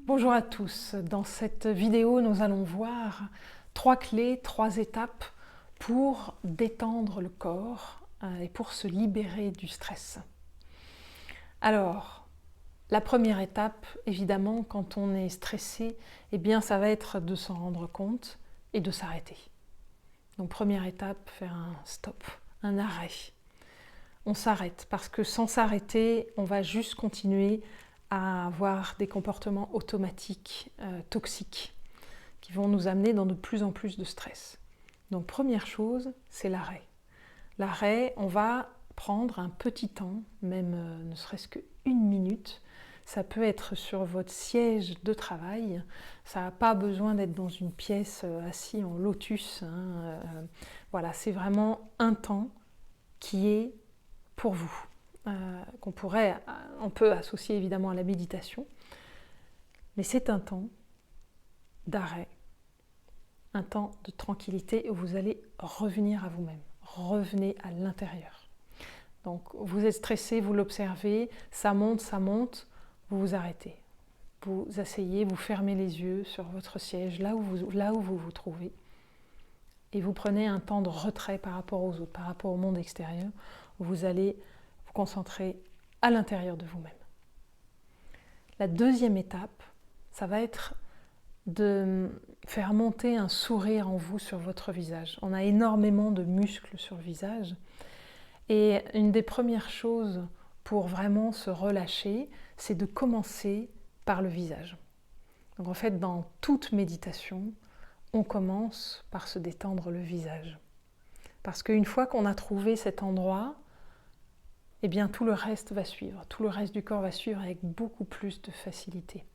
Bonjour à tous, dans cette vidéo nous allons voir 3 clés, 3 étapes pour détendre le corps et pour se libérer du stress. Alors, la première étape, évidemment, quand on est stressé, eh bien ça va être de s'en rendre compte et de s'arrêter. Donc première étape, faire un stop, un arrêt. On s'arrête parce que sans s'arrêter, on va juste continuer à avoir des comportements automatiques, toxiques, qui vont nous amener dans de plus en plus de stress. Donc première chose, c'est l'arrêt. L'arrêt, on va prendre un petit temps, même ne serait-ce qu'une minute. Ça peut être sur votre siège de travail, ça n'a pas besoin d'être dans une pièce assis en lotus. Voilà, c'est vraiment un temps qui est pour vous, on peut associer évidemment à la méditation, mais c'est un temps d'arrêt, un temps de tranquillité où vous allez revenir à vous-même, revenez à l'intérieur. Donc vous êtes stressé, vous l'observez, ça monte, vous vous arrêtez. Vous asseyez, vous fermez les yeux sur votre siège, là où vous vous trouvez, et vous prenez un temps de retrait par rapport aux autres, par rapport au monde extérieur, où vous allez vous concentrer à l'intérieur de vous-même. La deuxième étape, ça va être de faire monter un sourire en vous sur votre visage. On a énormément de muscles sur le visage, et une des premières choses pour vraiment se relâcher, c'est de commencer par le visage. Donc en fait, dans toute méditation, on commence par se détendre le visage. Parce qu'une fois qu'on a trouvé cet endroit, eh bien tout le reste va suivre, tout le reste du corps va suivre avec beaucoup plus de facilité.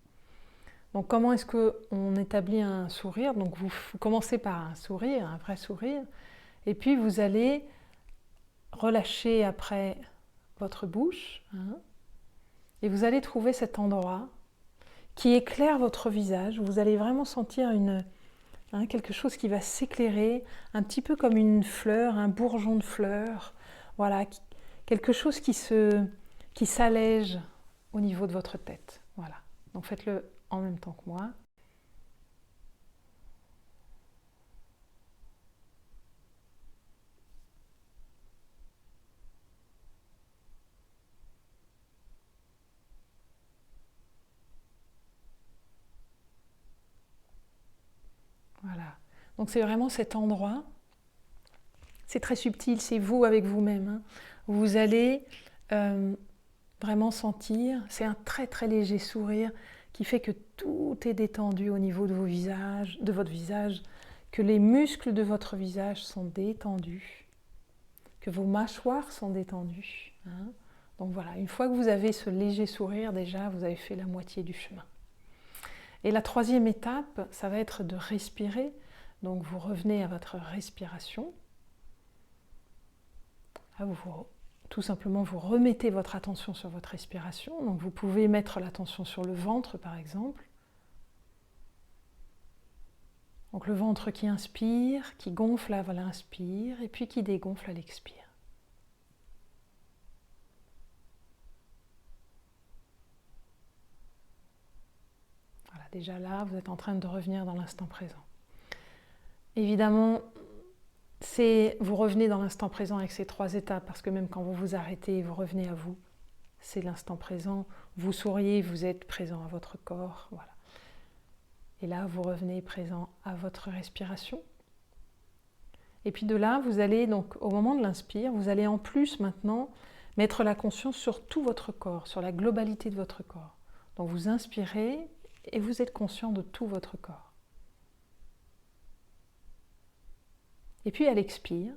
Donc comment est-ce qu'on établit un sourire? Donc vous commencez par un sourire, un vrai sourire, et puis vous allez relâcher après votre bouche, et vous allez trouver cet endroit qui éclaire votre visage. Vous allez vraiment sentir quelque chose qui va s'éclairer, un petit peu comme une fleur, un bourgeon de fleur, voilà, quelque chose qui s'allège au niveau de votre tête. Voilà. Donc faites-le en même temps que moi. Voilà. Donc c'est vraiment cet endroit. C'est très subtil, c'est vous avec vous-même. Vous allez vraiment sentir, c'est un très très léger sourire qui fait que tout est détendu au niveau de votre visage, que les muscles de votre visage sont détendus, que vos mâchoires sont détendues. Donc voilà, une fois que vous avez ce léger sourire, déjà vous avez fait la moitié du chemin. Et la troisième étape, ça va être de respirer. Donc vous revenez à votre respiration. Là, tout simplement, vous remettez votre attention sur votre respiration. Donc vous pouvez mettre l'attention sur le ventre, par exemple. Donc le ventre qui inspire, qui gonfle à l'inspire, et puis qui dégonfle à l'expire. Voilà, déjà là, vous êtes en train de revenir dans l'instant présent. Évidemment, vous revenez dans l'instant présent avec ces 3 étapes, parce que même quand vous vous arrêtez, vous revenez à vous. C'est l'instant présent. Vous souriez, vous êtes présent à votre corps. Voilà. Et là, vous revenez présent à votre respiration. Et puis de là, vous allez, donc au moment de l'inspire, vous allez en plus maintenant mettre la conscience sur tout votre corps, sur la globalité de votre corps. Donc vous inspirez et vous êtes conscient de tout votre corps. Et puis à l'expire,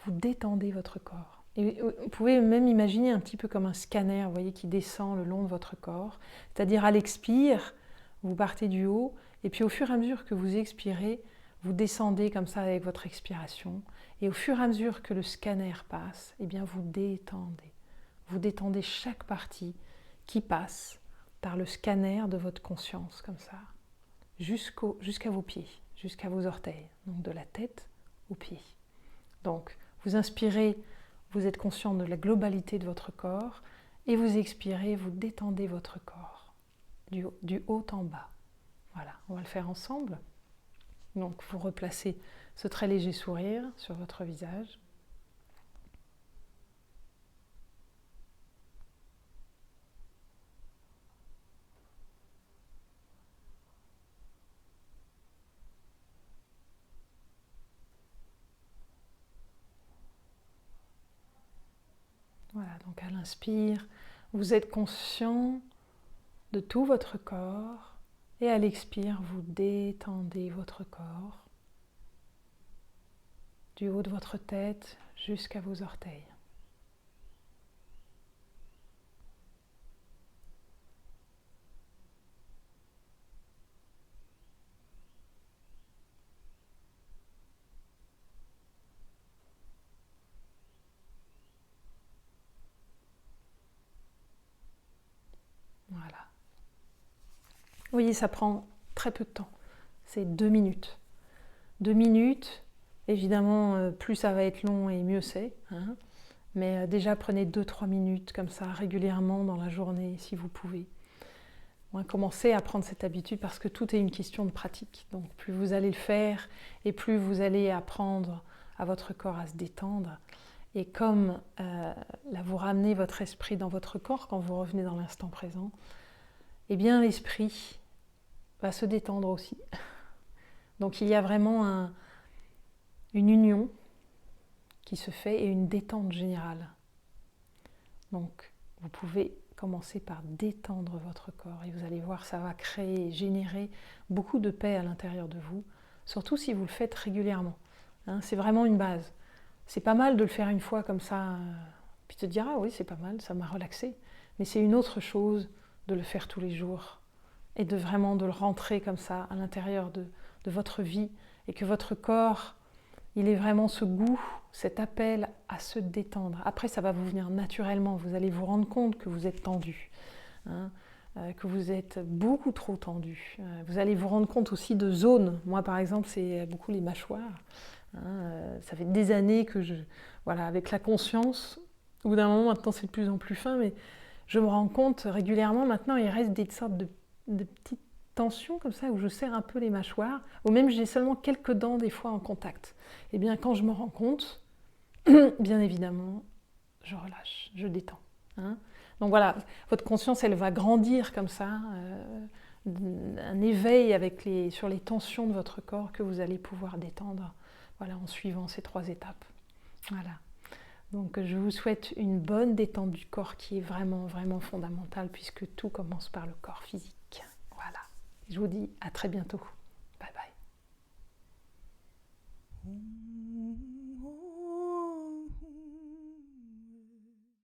vous détendez votre corps. Et vous pouvez même imaginer un petit peu comme un scanner, vous voyez, qui descend le long de votre corps. C'est-à-dire à l'expire, vous partez du haut, et puis au fur et à mesure que vous expirez, vous descendez comme ça avec votre expiration. Et au fur et à mesure que le scanner passe, eh bien vous détendez. Vous détendez chaque partie qui passe par le scanner de votre conscience, comme ça, jusqu'à vos pieds, jusqu'à vos orteils, donc de la tête aux pieds. Donc, vous inspirez, vous êtes conscient de la globalité de votre corps, Et vous expirez, vous détendez votre corps du haut en bas. Voilà, on va le faire ensemble. Donc vous replacez ce très léger sourire sur votre visage. Voilà, donc à l'inspire, vous êtes conscient de tout votre corps et à l'expire, vous détendez votre corps du haut de votre tête jusqu'à vos orteils. Voilà. Oui, ça prend très peu de temps. C'est 2 minutes. 2 minutes, évidemment, plus ça va être long et mieux c'est. Hein. Mais déjà, prenez 2-3 minutes comme ça régulièrement dans la journée si vous pouvez. Commencez à prendre cette habitude parce que tout est une question de pratique. Donc plus vous allez le faire et plus vous allez apprendre à votre corps à se détendre. Et comme là vous ramenez votre esprit dans votre corps quand vous revenez dans l'instant présent, eh bien l'esprit va se détendre aussi. Donc il y a vraiment une union qui se fait et une détente générale. Donc vous pouvez commencer par détendre votre corps et vous allez voir, ça va créer, générer beaucoup de paix à l'intérieur de vous, surtout si vous le faites régulièrement. Hein, c'est vraiment une base. C'est pas mal de le faire une fois comme ça, puis te dire « Ah oui, c'est pas mal, ça m'a relaxé ». Mais c'est une autre chose de le faire tous les jours et de vraiment de le rentrer comme ça à l'intérieur de votre vie et que votre corps, il ait vraiment ce goût, cet appel à se détendre. Après, ça va vous venir naturellement, vous allez vous rendre compte que vous êtes tendu, hein, que vous êtes beaucoup trop tendu. Vous allez vous rendre compte aussi de zones. Moi, par exemple, c'est beaucoup les mâchoires. Ça fait des années que voilà, avec la conscience, au bout d'un moment, maintenant c'est de plus en plus fin, mais je me rends compte régulièrement, maintenant il reste des sortes de petites tensions comme ça, où je serre un peu les mâchoires, ou même j'ai seulement quelques dents des fois en contact. Et bien quand je me rends compte, bien évidemment, je relâche, je détends. Hein. Donc voilà, votre conscience, elle va grandir comme ça, un éveil sur les tensions de votre corps que vous allez pouvoir détendre. Voilà, en suivant ces 3 étapes. Voilà. Donc je vous souhaite une bonne détente du corps qui est vraiment, vraiment fondamentale puisque tout commence par le corps physique. Voilà. Je vous dis à très bientôt. Bye bye.